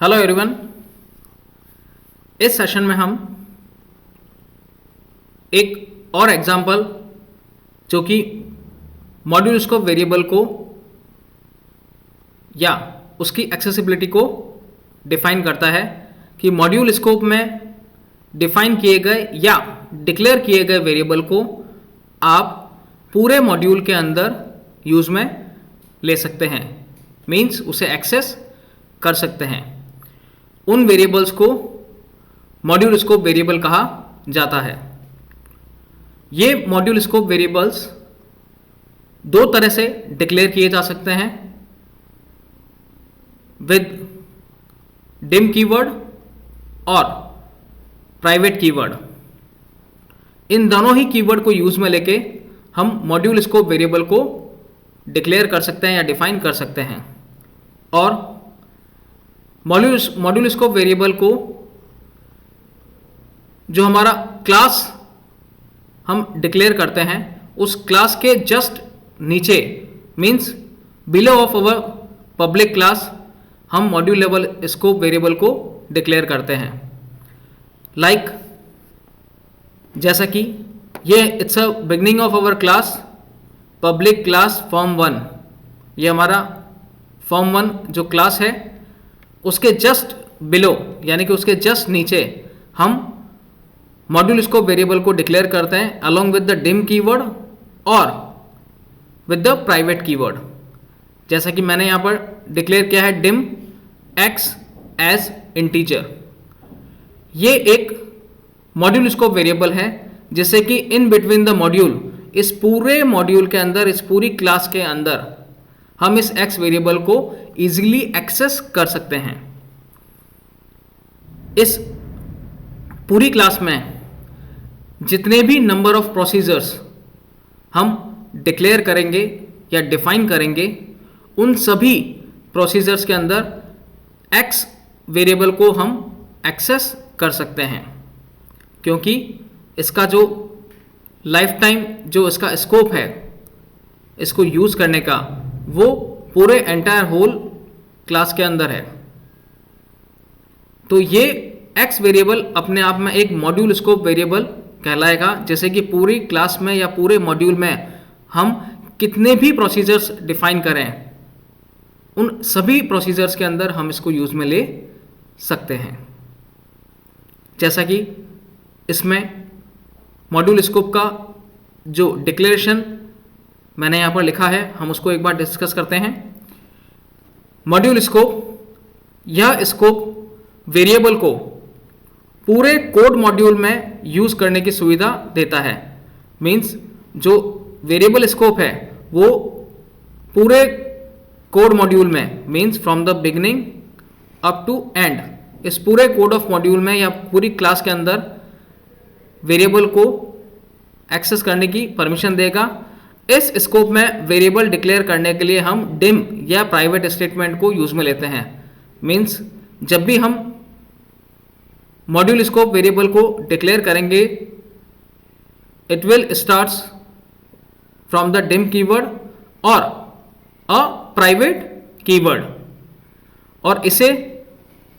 Hello everyone. इस session में हम एक और एग्जांपल जो कि मॉड्यूल स्कोप वेरिएबल को या उसकी एक्सेसिबिलिटी को डिफाइन करता है कि मॉड्यूल स्कोप में डिफाइन किए गए या डिक्लेयर किए गए वेरिएबल को आप पूरे मॉड्यूल के अंदर यूज में ले सकते हैं, मीन्स उसे एक्सेस कर सकते हैं। उन वेरिएबल्स को मॉड्यूल स्कोप वेरिएबल कहा जाता है। ये मॉड्यूल स्कोप वेरिएबल्स दो तरह से डिक्लेयर किए जा सकते हैं, विद डिम कीवर्ड और प्राइवेट कीवर्ड। इन दोनों ही कीवर्ड को यूज में लेके हम मॉड्यूल स्कोप वेरिएबल को डिक्लेयर कर सकते हैं या डिफाइन कर सकते हैं। और मॉड्यूल स्कोप वेरिएबल को जो हमारा क्लास हम डिक्लेयर करते हैं उस क्लास के जस्ट नीचे, means below of our public class, हम मॉड्यूल लेवल स्कोप वेरिएबल को डिक्लेयर करते हैं। लाइक जैसा कि ये it's a beginning of our class public class form 1। ये हमारा फॉर्म 1 जो क्लास है उसके जस्ट बिलो यानी कि उसके जस्ट नीचे हम मॉड्यूल स्कोप वेरिएबल को डिक्लेयर करते हैं along with the dim keyword और विद द प्राइवेट कीवर्ड। जैसा कि मैंने यहाँ पर डिक्लेयर किया है डिम एक्स एज इंटीजर। ये एक मॉड्यूल स्कोप वेरिएबल है जिससे कि इन बिटवीन द मॉड्यूल, इस पूरे मॉड्यूल के अंदर, इस पूरी क्लास के अंदर हम इस एक्स वेरिएबल को इजीली एक्सेस कर सकते हैं। इस पूरी क्लास में जितने भी नंबर ऑफ प्रोसीजर्स हम डिक्लेयर करेंगे या डिफाइन करेंगे, उन सभी प्रोसीजर्स के अंदर एक्स वेरिएबल को हम एक्सेस कर सकते हैं, क्योंकि इसका जो लाइफ टाइम, जो इसका स्कोप है इसको यूज करने का, वो पूरे एंटायर होल क्लास के अंदर है। तो ये एक्स वेरिएबल अपने आप में एक मॉड्यूल स्कोप वेरिएबल कहलाएगा, जैसे कि पूरी क्लास में या पूरे मॉड्यूल में हम कितने भी प्रोसीजर्स डिफाइन करें, उन सभी प्रोसीजर्स के अंदर हम इसको यूज में ले सकते हैं। जैसा कि इसमें मॉड्यूल स्कोप का जो डिक्लेरेशन मैंने यहाँ पर लिखा है, हम उसको एक बार डिस्कस करते हैं। मॉड्यूल स्कोप, यह स्कोप वेरिएबल को पूरे कोड मॉड्यूल में यूज करने की सुविधा देता है। मीन्स जो वेरिएबल स्कोप है वो पूरे कोड मॉड्यूल में, means from the beginning up to end, इस पूरे कोड ऑफ मॉड्यूल में या पूरी क्लास के अंदर वेरिएबल को एक्सेस करने की परमिशन देगा। इस स्कोप में वेरिएबल डिक्लेयर करने के लिए हम डिम या प्राइवेट स्टेटमेंट को यूज में लेते हैं। मीन्स जब भी हम मॉड्यूल स्कोप वेरिएबल को डिक्लेयर करेंगे, it will starts from the dim keyword और अ प्राइवेट कीवर्ड, और इसे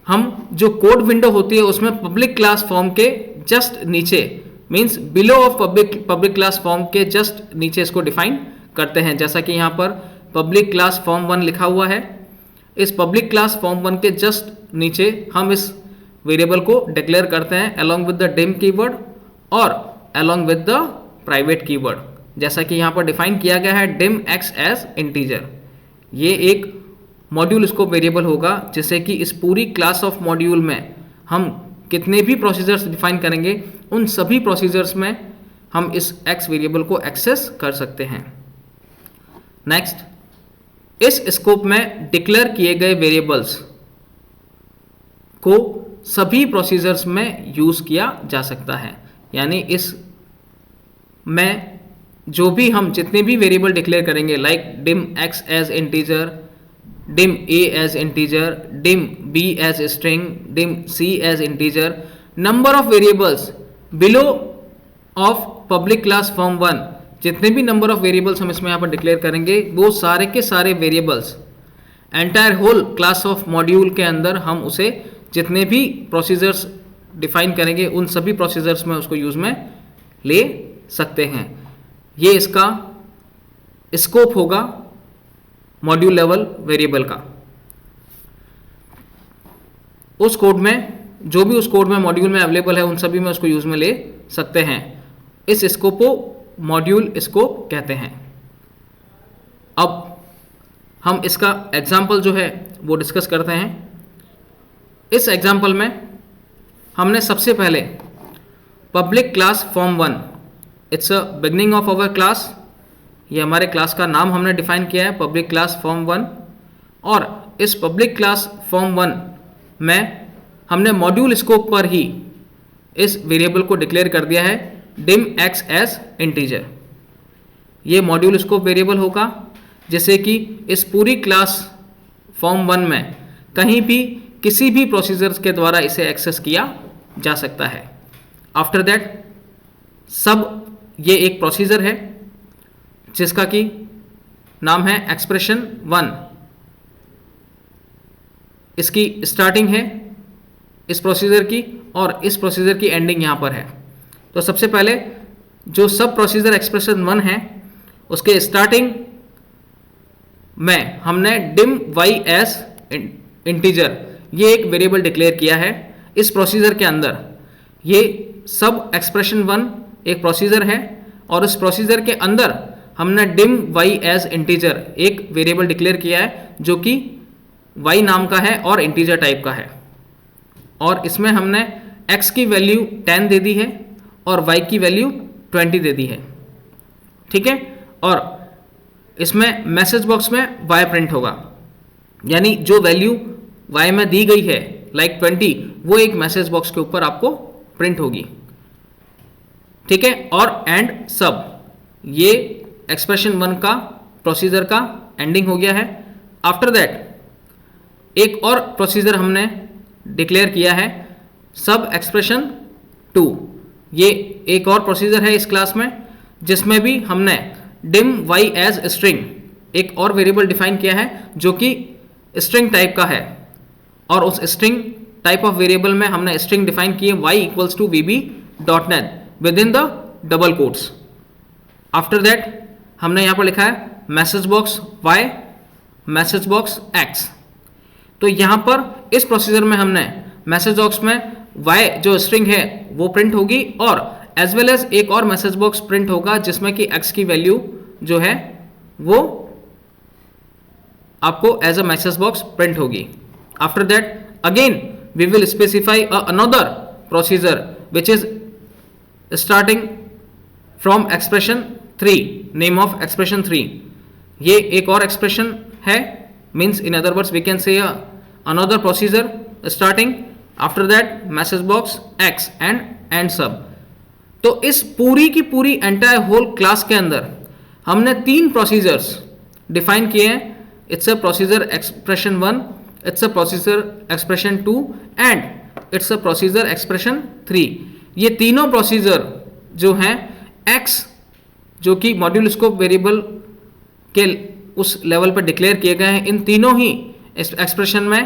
हम जो कोड विंडो होती है उसमें पब्लिक क्लास फॉर्म के जस्ट नीचे, means below of public class form के जस्ट नीचे इसको डिफाइन करते हैं। जैसा कि यहाँ पर पब्लिक क्लास फॉर्म 1 लिखा हुआ है, इस पब्लिक क्लास फॉर्म 1 के जस्ट नीचे हम इस वेरिएबल को डिक्लेयर करते हैं along with the dim keyword और along with the private keyword. जैसा कि यहाँ पर डिफाइन किया गया है डिम एक्स एज इंटीजर। ये एक मॉड्यूल स्कोप वेरिएबल होगा जिससे कि इस पूरी क्लास ऑफ मॉड्यूल में हम कितने भी प्रोसीजर्स डिफाइन करेंगे, उन सभी प्रोसीजर्स में हम इस एक्स वेरिएबल को एक्सेस कर सकते हैं। नेक्स्ट, इस स्कोप में डिक्लेयर किए गए वेरिएबल्स को सभी प्रोसीजर्स में यूज किया जा सकता है। यानी इस में जो भी हम जितने भी वेरिएबल डिक्लेयर करेंगे, like dim x as integer, dim a as integer, dim b as string, dim c as integer, number of variables below of public class form 1, जितने भी नंबर ऑफ वेरिएबल्स हम इसमें यहाँ पर डिक्लेयर करेंगे वो सारे के सारे variables entire whole class of module के अंदर हम उसे जितने भी प्रोसीजर्स डिफाइन करेंगे उन सभी प्रोसीजर्स में उसको यूज में ले सकते हैं। ये इसका स्कोप होगा मॉड्यूल लेवल वेरिएबल का। उस कोड में जो भी उस कोड में मॉड्यूल में अवेलेबल है उन सभी में उसको यूज में ले सकते हैं। इस स्कोप को मॉड्यूल स्कोप कहते हैं। अब हम इसका एग्जाम्पल जो है वो डिस्कस करते हैं। इस एग्जाम्पल में हमने सबसे पहले public class form 1, it's a beginning of our class, ये हमारे क्लास का नाम हमने डिफाइन किया है पब्लिक क्लास फॉर्म 1। और इस पब्लिक क्लास फॉर्म 1 में हमने मॉड्यूल स्कोप पर ही इस वेरिएबल को डिक्लेयर कर दिया है dim x एज इंटीजर। ये मॉड्यूल स्कोप वेरिएबल होगा जैसे कि इस पूरी क्लास फॉर्म 1 में कहीं भी किसी भी प्रोसीजर्स के द्वारा इसे एक्सेस किया जा सकता है। आफ्टर दैट सब ये एक प्रोसीजर है जिसका कि नाम है एक्सप्रेशन 1। इसकी स्टार्टिंग है इस प्रोसीजर की और इस प्रोसीजर की एंडिंग यहाँ पर है। तो सबसे पहले जो सब प्रोसीजर एक्सप्रेशन 1 है उसके स्टार्टिंग में हमने dim y एज इंटीजर ये एक वेरिएबल डिक्लेयर किया है इस प्रोसीजर के अंदर। ये सब एक्सप्रेशन 1 एक प्रोसीजर है और इस प्रोसीजर के अंदर हमने dim y एज इंटीजर एक वेरिएबल डिक्लेयर किया है जो कि y नाम का है और इंटीजर टाइप का है। और इसमें हमने x की वैल्यू 10 दे दी है और y की वैल्यू 20 दे दी है। ठीक है। और इसमें मैसेज बॉक्स में y प्रिंट होगा, यानी जो वैल्यू y में दी गई है लाइक 20 वो एक मैसेज बॉक्स के ऊपर आपको प्रिंट होगी। ठीक है। और एंड सब ये एक्सप्रेशन 1 का प्रोसीजर का एंडिंग हो गया है। आफ्टर दैट एक और प्रोसीजर हमने डिक्लेयर किया है सब एक्सप्रेशन 2। ये एक और प्रोसीजर है इस क्लास में जिसमें भी हमने dim y एज स्ट्रिंग एक और वेरिएबल डिफाइन किया है जो कि स्ट्रिंग टाइप का है। और उस स्ट्रिंग टाइप ऑफ वेरिएबल में हमने स्ट्रिंग डिफाइन की है y equals to vb.net within the double quotes. After that हमने यहाँ पर लिखा है message box y message box x। तो यहाँ पर इस प्रोसीजर में हमने मैसेज बॉक्स में y जो स्ट्रिंग है वो प्रिंट होगी और एज वेल एज एक और मैसेज बॉक्स प्रिंट होगा जिसमें कि x की वैल्यू जो है वो आपको as a message box print होगी। After that again we will specify another procedure which is starting from expression 3, name of expression 3। ये एक और एक्सप्रेशन है, means in other words we can say another procedure starting after that message box x and sub। तो इस पूरी की पूरी entire whole class के अंदर हमने 3 प्रोसीजर्स डिफाइन किए हैं। It's a procedure expression 1, it's a procedure expression 2 and it's a procedure expression 3। ये तीनों प्रोसीजर जो हैं x जो कि मॉड्यूल स्कोप वेरिएबल के उस लेवल पर डिक्लेयर किए गए हैं, इन तीनों ही इस एक्सप्रेशन में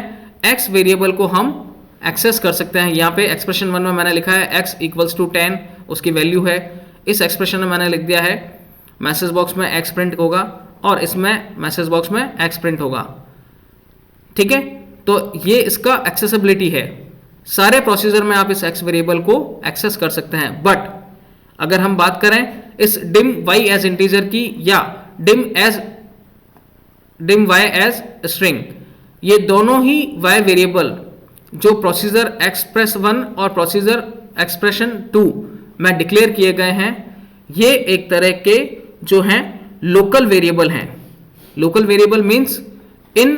x वेरिएबल को हम एक्सेस कर सकते हैं। यहाँ पे एक्सप्रेशन 1 में मैंने लिखा है x इक्वल्स टू 10 उसकी वैल्यू है। इस एक्सप्रेशन में मैंने लिख दिया है मैसेज बॉक्स में x प्रिंट होगा और इसमें मैसेज बॉक्स में x प्रिंट होगा। ठीक है। तो ये इसका एक्सेसिबिलिटी है, सारे प्रोसीजर में आप इस x वेरिएबल को एक्सेस कर सकते हैं। बट अगर हम बात करें इस dim y एज इंटीजर की या dim y एज स्ट्रिंग, ये दोनों ही y वेरिएबल जो प्रोसीजर एक्सप्रेस 1 और प्रोसीजर एक्सप्रेशन 2 में डिक्लेयर किए गए हैं, ये एक तरह के जो हैं लोकल वेरिएबल हैं। Local variable means in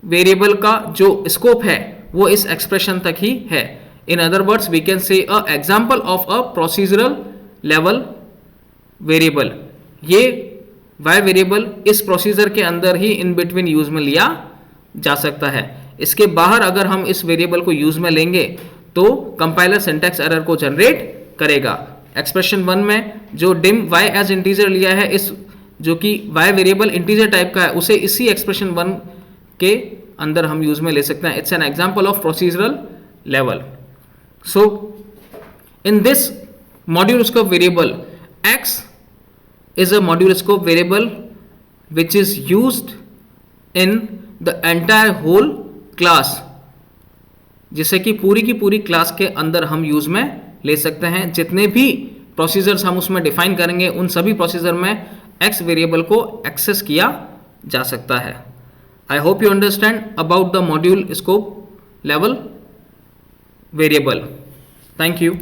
variable का जो स्कोप है वो इस एक्सप्रेशन तक ही है। In other words we can say a example of a procedural level variable. ये y वेरिएबल इस प्रोसीजर के अंदर ही इन बिटवीन यूज में लिया जा सकता है। इसके बाहर अगर हम इस वेरिएबल को यूज में लेंगे तो कंपाइलर सिंटैक्स एरर को जनरेट करेगा। एक्सप्रेशन 1 में जो dim y एज इंटीजर लिया है, इस जो कि y वेरिएबल इंटीजर टाइप का है, उसे इसी एक्सप्रेशन 1 के अंदर हम यूज में ले सकते हैं. It's an example of procedural level. So in this module scope variable x is a module scope variable which is used in the entire whole class, जिसे कि पूरी की पूरी क्लास के अंदर हम यूज में ले सकते हैं. जितने भी प्रोसीजर्स हम उसमें डिफाइन करेंगे उन सभी प्रोसीजर में x वेरिएबल को एक्सेस किया जा सकता है. I hope you understand about the module scope level variable. Thank you.